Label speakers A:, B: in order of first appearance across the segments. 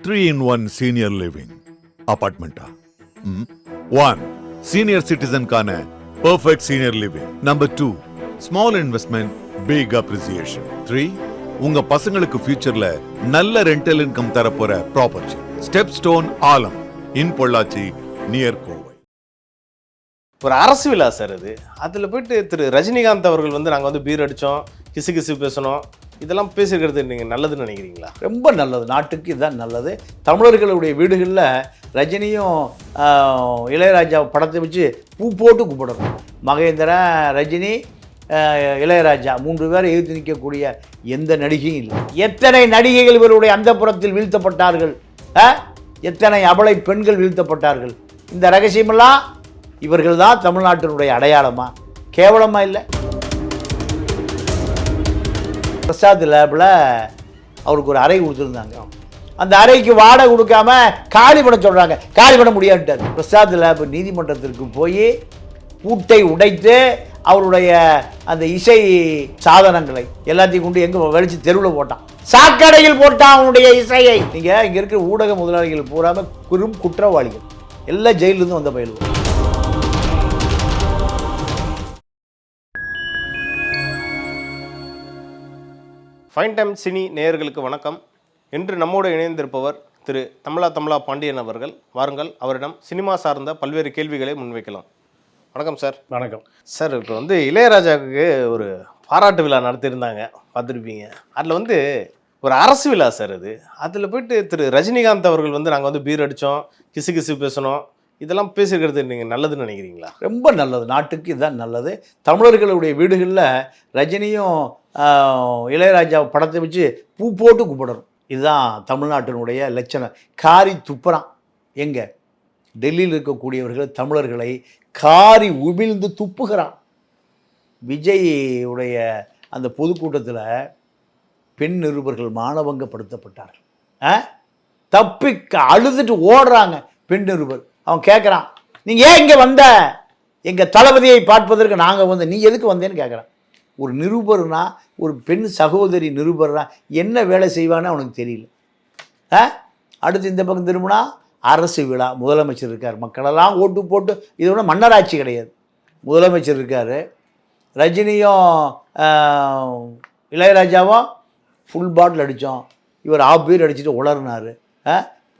A: 3-in-1 senior living apartment. 1. Senior citizen கான perfect senior living. Number 2. Small investment, big appreciation. 3. உங்க பசங்களுக்கு ஃபியூச்சர்ல நல்ல ரெண்டல் இன்கம் தரப்போற ப்ராப்பர்ட்டி. ஸ்டெப் ஸ்டோன் ஆலம் இன் பொள்ளாச்சி நியர் கோவை.
B: ஒரு அரசு விழா சார் அது. அதில் போயிட்டு திரு ரஜினிகாந்த் அவர்கள் நாங்கள் பீர் அடித்தோம், கிசு கிசு பேசணும், இதெல்லாம் பேசிக்கிறது நீங்கள் நல்லதுன்னு நினைக்கிறீங்களா?
C: ரொம்ப நல்லது, நாட்டுக்கு இதுதான் நல்லது. தமிழர்களுடைய வீடுகளில் ரஜினியும் இளையராஜா படத்தை வச்சு பூ போட்டு கும்பிடணும். மகேந்திரன், ரஜினி, இளையராஜா 3 பேரை எதிர்த்து நிற்கக்கூடிய எந்த நடிகையும் இல்லை. எத்தனை நடிகைகள் இவருடைய அந்தப்புறத்தில் வீழ்த்தப்பட்டார்கள், எத்தனை அபலை பெண்கள் வீழ்த்தப்பட்டார்கள். இந்த ரகசியமெல்லாம் இவர்கள் தான் தமிழ்நாட்டினுடைய அடையாளமா? கேவலமா இல்லை? பிரசாத் லேபில் அவருக்கு ஒரு அறை கொடுத்துருந்தாங்க. அந்த அறைக்கு வாடகை கொடுக்காம காலி பண்ண சொல்கிறாங்க. காலி பண்ண முடியாதுட்டார். பிரசாத் லேப் நீதிமன்றத்திற்கு போய் பூட்டை உடைத்து அவருடைய அந்த இசை சாதனங்களை எல்லாத்தையும் கொண்டு எங்கே வெளிச்சு தெருவில் போட்டான், சாக்கடையில் போட்டான் அவனுடைய இசையை. நீங்கள் இங்கே இருக்கிற ஊடக முதலாளிகள் பூராமல் குறும் குற்றவாளிகள் எல்லாம் ஜெயிலிருந்து வந்த பயிலுவோம்.
B: ஃபைன் டைம் சினி நேயர்களுக்கு வணக்கம். இன்று நம்மோடு இணைந்திருப்பவர் திரு தமிழா பாண்டியன் அவர்கள். வாருங்கள், அவரிடம் சினிமா சார்ந்த பல்வேறு கேள்விகளை முன்வைக்கலாம். வணக்கம் சார்.
C: வணக்கம்
B: சார். இப்போ இளையராஜாவுக்கு ஒரு பாராட்டு விழா நடத்தியிருந்தாங்க, பார்த்துருப்பீங்க. அதில் ஒரு அரசு விழா சார் அது. அதில் போயிட்டு திரு ரஜினிகாந்த் அவர்கள் நாங்கள் பீர் அடித்தோம், கிசு கிசு பேசணும், இதெல்லாம் பேசிக்கிறது நீங்கள் நல்லதுன்னு நினைக்கிறீங்களா?
C: ரொம்ப நல்லது, நாட்டுக்கு இதுதான் நல்லது. தமிழர்களுடைய வீடுகளில் ரஜினியும் இளையராஜா படத்தை வச்சு பூ போட்டு கும்பிடணும். இதுதான் தமிழ்நாட்டினுடைய லட்சணம். காரி துப்புறான். எங்கே? டெல்லியில் இருக்கக்கூடியவர்கள் தமிழர்களை காரி உமிழ்ந்து துப்புகிறான். விஜய் உடைய அந்த பொதுக்கூட்டத்தில் பெண் நிருபர்கள் மானபங்கப்படுத்தப்பட்டார்கள். தப்பி அழுதுட்டு ஓடுறாங்க பெண் நிருபர். அவன் கேட்குறான், நீங்கள் ஏன் இங்கே வந்த? எங்கள் தளபதியை பார்ப்பதற்கு நாங்கள் நீ எதுக்கு வந்தேன்னு கேட்குறான். ஒரு நிருபர்னா, ஒரு பெண் சகோதரி நிருபர்னா என்ன வேலை செய்வான்னு அவனுக்கு தெரியல. அடுத்து இந்த பக்கம் திரும்பினா அரசு விழா, முதலமைச்சர் இருக்கார், மக்களெல்லாம் ஓட்டு போட்டு. இது ஒன்றும் மன்னராட்சி கிடையாது. முதலமைச்சர் இருக்கார், ரஜினியும் இளையராஜாவும் ஃபுல் பாட்டில் அடித்தோம், இவர் ஆஃப் பீர் அடிச்சுட்டு உளர்னார்.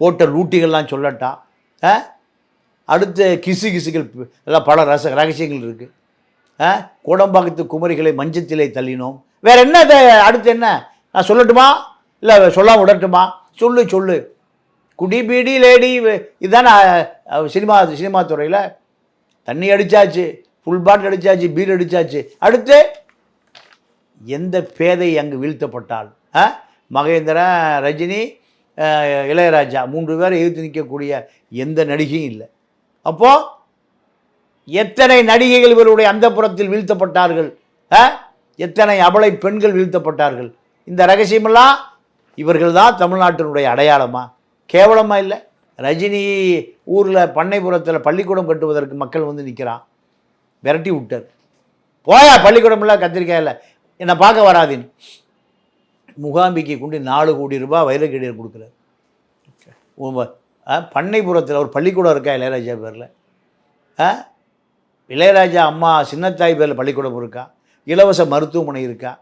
C: போட்ட லூட்டிகள்லாம் சொல்லட்டான். அடுத்த கிசு கிசுகள் எல்லாம் பல ரகசியங்கள் இருக்குது. கோடம்பாக்கத்து குமரிகளை மஞ்சத்திலே தள்ளினோம். வேறு என்ன? அடுத்து என்ன நான் சொல்லட்டுமா, இல்லை சொல்லாமல் விடட்டுமா? சொல்லு. குடி பீடி லேடி, இதுதானே சினிமா துறையில். தண்ணி அடித்தாச்சு, ஃபுல் பாட்டில் அடித்தாச்சு, பீர் அடித்தாச்சு. அடுத்து எந்த பேதை அங்கு வீழ்த்தப்பட்டால்? மகேந்திரன், ரஜினி, இளையராஜா 3 பேரை எதிர்த்து நிற்கக்கூடிய எந்த நடிகையும் இல்லை. அப்போது எத்தனை நடிகைகள் இவருடைய அந்தப்புறத்தில் வீழ்த்தப்பட்டார்கள், எத்தனை அபலை பெண்கள் வீழ்த்தப்பட்டார்கள். இந்த ரகசியமெல்லாம் இவர்கள் தான் தமிழ்நாட்டினுடைய அடையாளமா? கேவலமாக இல்லை? ரஜினி ஊரில் பண்ணைப்புறத்தில் பள்ளிக்கூடம் கட்டுவதற்கு மக்கள் நிற்கிறான், விரட்டி விட்டார். போயா பள்ளிக்கூடமெல்லாம் கத்திரிக்காய் இல்லை, என்னை பார்க்க வராதின்னு. முகாம்பிக்கு கொண்டு 4 கோடி ரூபாய் வைரக்கடியர் கொடுக்குறாரு. பண்ணைப்புறத்தில் ஒரு பள்ளிக்கூடம் இருக்கா இளையராஜா பேரில்? இளையராஜா அம்மா சின்னத்தாய் பேரில் பள்ளிக்கூடம் இருக்கா? இலவச மருத்துவமனை இருக்கா?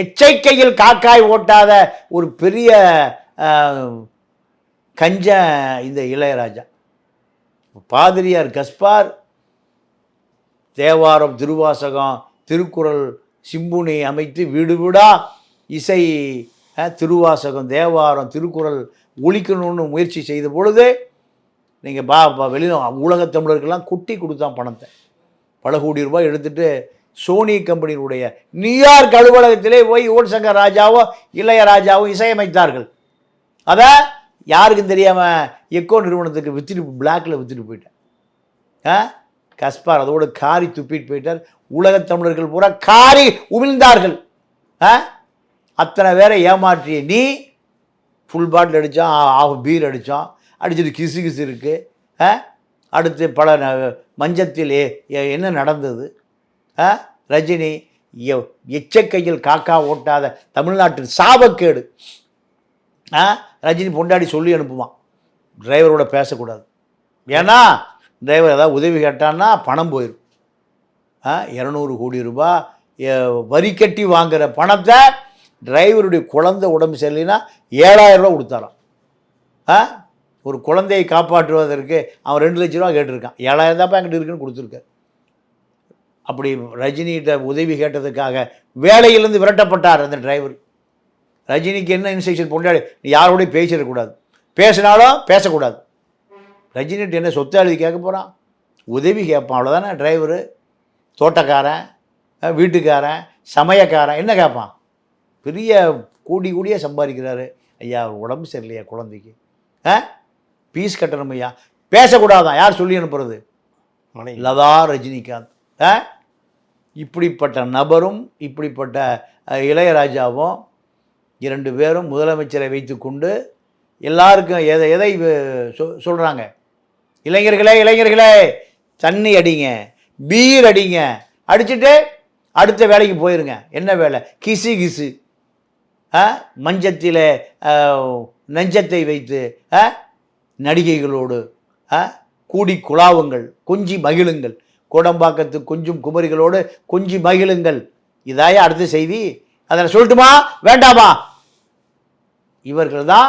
C: எச்சரிக்கையில் காக்காய் ஓட்டாத ஒரு பெரிய கஞ்ச இந்த இளையராஜா. பாதிரியார் கஸ்பார் தேவாரம், திருவாசகம், திருக்குறள், சிம்புனி அமைத்து வீடு வீடா இசை, திருவாசகம், தேவாரம், திருக்குறள் ஒழிக்கணும்னு முயற்சி செய்த பொழுது நீங்கள் வெளியில் உலகத் தமிழர்கள்லாம் கொட்டி கொடுத்தான் பணத்தை. பல கோடி ரூபாய் எடுத்துகிட்டு சோனி கம்பெனியினுடைய நியூயார்க் அலுவலகத்திலே போய் யுவன் சங்கர் ராஜாவும் இளையராஜாவும் இசையமைத்தார்கள். அதை யாருக்கும் தெரியாமல் எக்கோ நிறுவனத்துக்கு விற்றுட்டு, பிளாக்கில் விற்றுட்டு போயிட்டேன். கஸ்பார் அதோடு காரி துப்பிட்டு போயிட்டார். உலகத் தமிழர்கள் பூரா காரி உமிழ்ந்தார்கள். அத்தனை பேரை ஏமாற்றிய நீ ஃபுல் பாட்டில் அடித்தான், ஆஃப் பீர் அடித்தான், அடிச்சுட்டு கிசு கிசு இருக்குது. அடுத்து பல மஞ்சத்தில் என்ன நடந்தது? ரஜினி எச்சக்கையில் காக்கா ஓட்டாத தமிழ்நாட்டின் சாபக்கேடு. ரஜினி பொண்டாடி சொல்லி அனுப்புவான், டிரைவரோட பேசக்கூடாது. ஏன்னா டிரைவர் ஏதாவது உதவி கேட்டான்னா பணம் போயிடும். 200 கோடி ரூபாய் வரி கட்டி வாங்குகிற பணத்தை டிரைவருடைய குழந்தை உடம்பு சரியில்லைன்னா 7,000 ரூபா கொடுத்தாராம். ஒரு குழந்தையை காப்பாற்றுவதற்கு அவன் 2 லட்ச ரூபா கேட்டிருக்கான், 7,000 தான் என்கிட்ட இருக்குன்னு கொடுத்துருக்கார். அப்படி ரஜினிகிட்ட உதவி கேட்டதுக்காக வேலையிலேருந்து விரட்டப்பட்டார் அந்த டிரைவர். ரஜினிக்கு என்ன இன்ஸ்ட்ரக்ஷன் பொண்டாடி, நீ யாரோடய பேசிடக்கூடாது, பேசினாலும் பேசக்கூடாது. ரஜினிகிட்ட என்ன சொத்து எழுதி கேட்க போகிறான், உதவி கேட்பான், அவ்வளோதானே. டிரைவரு, தோட்டக்காரன், வீட்டுக்காரன், சமயக்காரன் என்ன கேட்பான்? பெரிய கூடியே சம்பாதிக்கிறாரு. ஐயா உடம்பு சரியில்லையா குழந்தைக்கு, பீஸ் கட்டணும் ஐயா, பேசக்கூடாதான். யார் சொல்லி அனுப்புறது? லதா ரஜினிகாந்த். இப்படிப்பட்ட நபரும் இப்படிப்பட்ட இளையராஜாவும் 2 பேரும் முதலமைச்சரை வைத்துக்கொண்டு எல்லாருக்கும் எதை சொல்கிறாங்க, இளைஞர்களே தண்ணி அடிங்க, பீர் அடிங்க, அடிச்சுட்டு அடுத்த வேலைக்கு போயிருங்க. என்ன வேலை? கிசு மஞ்சத்தில் நெஞ்சத்தை வைத்து நடிகைகளோடு கூடி குழாவுங்கள், கொஞ்சி மகிழுங்கள், கோடம்பாக்கத்து கொஞ்சம் குமரிகளோடு கொஞ்சி மகிழுங்கள். இதாயா அடுத்த செய்தி? அதில் சொல்லட்டுமா வேண்டாமா? இவர்கள் தான்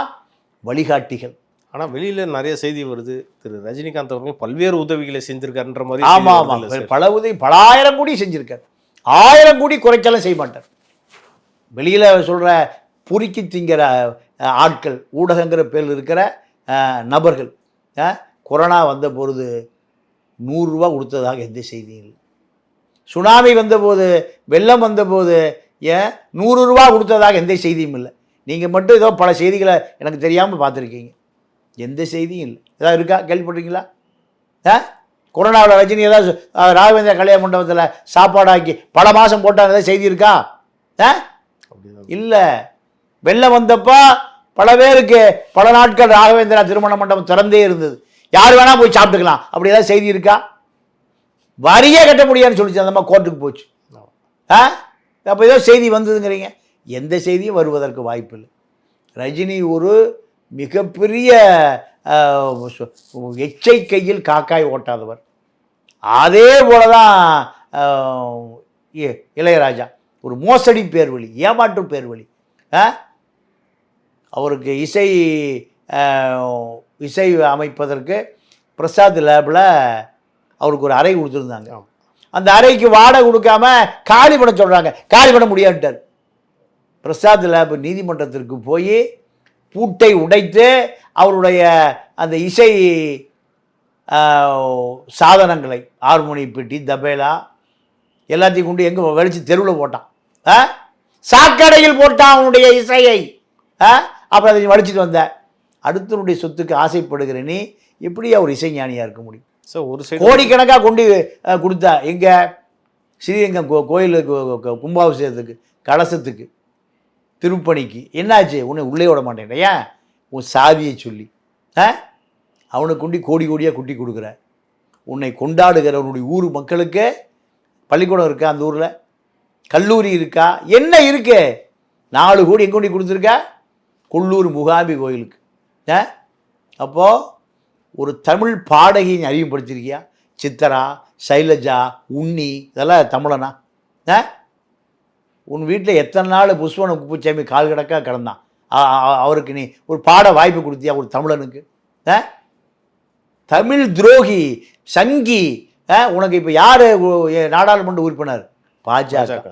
C: வழிகாட்டிகள்.
B: ஆனால் வெளியில் நிறைய செய்தி வருது, திரு ரஜினிகாந்த் அவர்கள் பல்வேறு உதவிகளை செஞ்சிருக்காருன்ற மாதிரி.
C: ஆமாம், பல உதவி, பல 1000 கோடி செஞ்சுருக்கார். 1000 கோடி குறைச்சலாம் செய்ய மாட்டார். வெளியில் சொல்கிற பொறுக்கி திங்கிற ஆட்கள், ஊடகங்கிற பேரில் இருக்கிற நபர்கள், கொரோனா வந்த பொழுது 100 ரூபா கொடுத்ததாக எந்த செய்தியும் இல்லை. சுனாமி வந்தபோது, வெள்ளம் வந்தபோது 100 ரூபா கொடுத்ததாக எந்த செய்தியும் இல்லை. நீங்கள் மட்டும் ஏதோ பல செய்திகளை எனக்கு தெரியாமல் பார்த்துருக்கீங்க, எந்த செய்தியும் இல்லை. ஏதாவது இருக்கா? கேள்விப்பட்டிருக்கீங்களா? கொரோனாவில் ரஜினி ஏதாவது ராகவேந்திர கல்யாண மண்டபத்தில் சாப்பாடாக்கி பல மாதம் போட்டாங்க, ஏதாவது செய்தி இருக்கா? இல்லை. வெள்ளம் வந்தப்போ பல பேருக்கு பல நாட்கள் ராகவேந்திரா திருமண மண்டபம் திறந்தே இருந்தது, யார் வேணால் போய் சாப்பிட்டுக்கலாம். அப்படி ஏதாவது செய்தி இருக்கா? வரியே கட்ட முடியாதுன்னு சொல்லிச்சு, அந்த மாதிரி கோர்ட்டுக்கு போச்சு. அப்போ ஏதோ செய்தி வந்ததுங்கிறீங்க, எந்த செய்தியும் வருவதற்கு வாய்ப்பு இல்லை. ரஜினி ஒரு மிகப்பெரிய எச்சை கையில் காக்காய் ஓட்டாதவர். அதே போல தான் இளையராஜா ஒரு மோசடி பேர்வழி, ஏமாற்று பேர்வழி. அவருக்கு இசை அமைப்பதற்கு பிரசாத் லேபில் அவருக்கு ஒரு அறை கொடுத்துருந்தாங்க. அந்த அறைக்கு வாடகை கொடுக்காம காலி பண்ண சொல்கிறாங்க, காலி பண்ண முடியாதுட்டார். பிரசாத் லேப் நீதிமன்றத்திற்கு போய் பூட்டை உடைத்து அவருடைய அந்த இசை சாதனங்களை, ஹார்மோனி பெட்டி, தபேலா எல்லாத்தையும் கொண்டு எங்கே வெளிச்சு தெருவில் போட்டான், சாக்கடையில் போட்டான் அவனுடைய இசையை. அப்புறம் அதை வலிச்சிட்டு வந்த அடுத்தனுடைய சொத்துக்கு ஆசைப்படுகிற நீ எப்படி அவர் இசைஞானியாக இருக்க முடியும்?
B: ஸோ ஒரு
C: கோடிக்கணக்காக கொண்டு கொடுத்தா எங்கே ஸ்ரீரங்கம் கோயிலுக்கு கும்பாபிஷேகத்துக்கு கலசத்துக்கு திருப்பணிக்கு என்னாச்சு? உன்னை உள்ளே விட மாட்டேன், ஏன்? உன் சாதியை சொல்லி அவனுக்கு கொண்டு கோடியாக குட்டி கொடுக்குற. உன்னை கொண்டாடுகிறவனுடைய ஊர் மக்களுக்கு பள்ளிக்கூடம் இருக்கா, அந்த ஊரில் கல்லூரி இருக்கா, என்ன இருக்கு? 4 கோடி எங்கே கொண்டு கொடுத்துருக்க? கொல்லூர் முகாம்பி கோயிலுக்கு. அப்போது ஒரு தமிழ் பாடகியை அறிமுகப்படுத்தியிருக்கியா? சித்தரா, சைலஜா, உன்னி, இதெல்லாம் தமிழனா? உன் வீட்டில் எத்தனை நாள் புஷ்பன குப்புச்சாமி கால் கிடக்கா கிடந்தான், அவருக்கு நீ ஒரு பாட வாய்ப்பு கொடுத்தியா ஒரு தமிழனுக்கு? தமிழ் துரோகி, சங்கி. உனக்கு இப்போ யார் நாடாளுமன்ற உறுப்பினர்? பாஜக.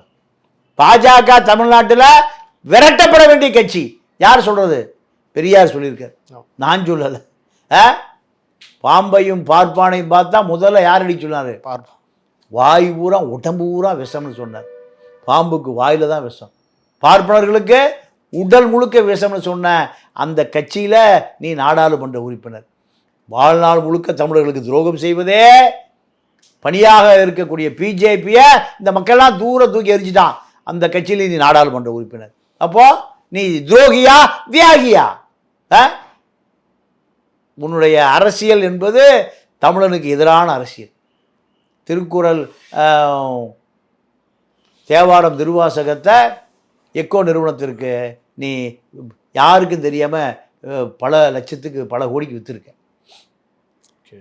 C: பாஜக தமிழ்நாட்டில் விரட்டப்பட வேண்டிய கட்சி. யார் சொல்கிறது? பெரியார் சொல்லியிருக்கார், நான் சொல்லலை. பாம்பையும் பார்ப்பானையும் பார்த்தா முதல்ல யார் அடி சொன்னார்? வாய் பூரா உடம்பு பூரா விஷம்னு சொன்னார். பாம்புக்கு வாயில் தான் விஷம், பார்ப்பனர்களுக்கு உடல் முழுக்க விஷம்னு சொன்ன அந்த கட்சியில் நீ நாடாளுமன்ற உறுப்பினர். வாழ்நாள் முழுக்க தமிழர்களுக்கு துரோகம் செய்வதே பணியாக இருக்கக்கூடிய பிஜேபியை இந்த மக்கள்லாம் தூக்கி எரிஞ்சிட்டான். அந்த கட்சியில் நீ நாடாளுமன்ற உறுப்பினர். அப்போது நீ துரோகியா தியாகியா? உன்னுடைய அரசியல் என்பது தமிழனுக்கு எதிரான அரசியல். திருக்குறள், தேவாரம், திருவாசகத்தை எக்கோ நிறுவனத்திற்கு நீ யாருக்கும் தெரியாமல் பல லட்சத்துக்கு பல கோடிக்கு விற்றுருக்கேன்.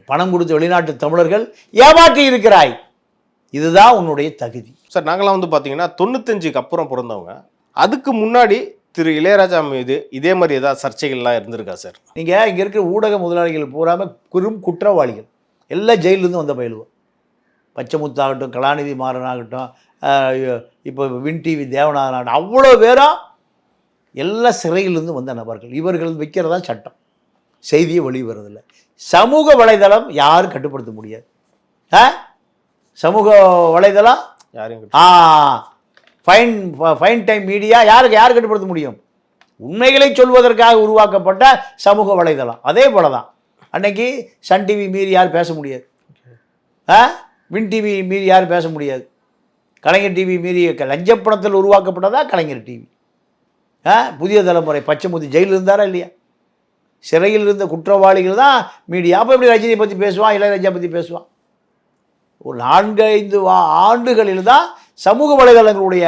C: பணம் கொடுத்த வெளிநாட்டு தமிழர்கள் ஏமாற்றி இருக்கிறாய். இதுதான் உன்னுடைய தகுதி.
B: சார் நாங்களாம் வந்து பார்த்தீங்கன்னா 95க்கு அப்புறம் பிறந்தவங்க. அதுக்கு முன்னாடி திரு இளையராஜா மீது இதே மாதிரி ஏதாவது சர்ச்சைகள்லாம் இருந்திருக்கா சார்?
C: நீங்கள் இங்கே இருக்கிற ஊடக முதலாளிகள் பூராமல் குற்றவாளிகள் எல்லாம் ஜெயிலிருந்து வந்த பயிலுவோம். பச்சைமுத்தாகட்டும், கலாநிதி மாறன் ஆகட்டும், இப்போ வின் டிவி தேவநாதன் ஆகட்டும், அவ்வளோ பேரும் எல்லாம் சிறையிலிருந்து வந்த நபர்கள். இவர்கள் வைக்கிறதா சட்டம், செய்தியை வெளிவரதில்லை. சமூக வலைதளம் யாரும் கட்டுப்படுத்த முடியாது. சமூக வலைதளம்
B: யாரையும்
C: ஃபைன் டைம் மீடியா யார் கட்டுப்படுத்த முடியும்? உண்மைகளை சொல்வதற்காக உருவாக்கப்பட்ட சமூக வலைதளம். அதே போல தான் அன்னைக்கு சன் டிவி மீறி யார் பேச முடியாது, வின் டிவி மீறி யார் பேச முடியாது, கலைஞர் டிவி மீறி லஞ்சப்பணத்தில் உருவாக்கப்பட்டதா கலைஞர் டிவி. புதிய தலைமுறை பச்சைமுத்தி ஜெயிலில் இருந்தாரா இல்லையா? சிறையில் இருந்த குற்றவாளிகள் தான் மீடியா. அப்போ எப்படி ரஜினியை பற்றி பேசுவான், இளையராஜா பற்றி பேசுவான்? ஒரு 4-5 ஆண்டுகளில் தான் சமூக வலைதளங்களுடைய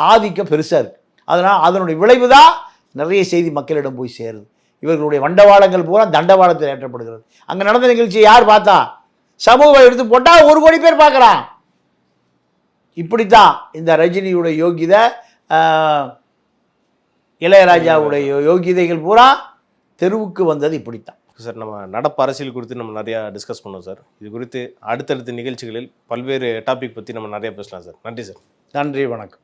C: ஆதிக்கம் பெருசாக இருக்குது. அதனால் அதனுடைய விளைவு தான் நிறைய செய்தி மக்களிடம் போய் சேருது. இவர்களுடைய வண்டவாளங்கள் பூரா தண்டவாளத்தில் ஏற்றப்படுகிறது. அங்கே நடந்த நிகழ்ச்சியை யார் பார்த்தா? சமூக எடுத்து போட்டால் 1 கோடி பேர் பார்க்குறான். இப்படித்தான் இந்த ரஜினியுடைய யோகிதை, இளையராஜாவுடைய யோகிதைகள் பூரா தெருவுக்கு வந்தது இப்படித்தான்.
B: சார் நம்ம நடப்பு அரசியல் குறித்து நம்ம நிறையா டிஸ்கஸ் பண்ணோம் சார். இது குறித்து அடுத்தடுத்த நிகழ்ச்சிகளில் பல்வேறு டாபிக் பற்றி நம்ம நிறைய பேசலாம் சார். நன்றி சார்.
C: நன்றி, வணக்கம்.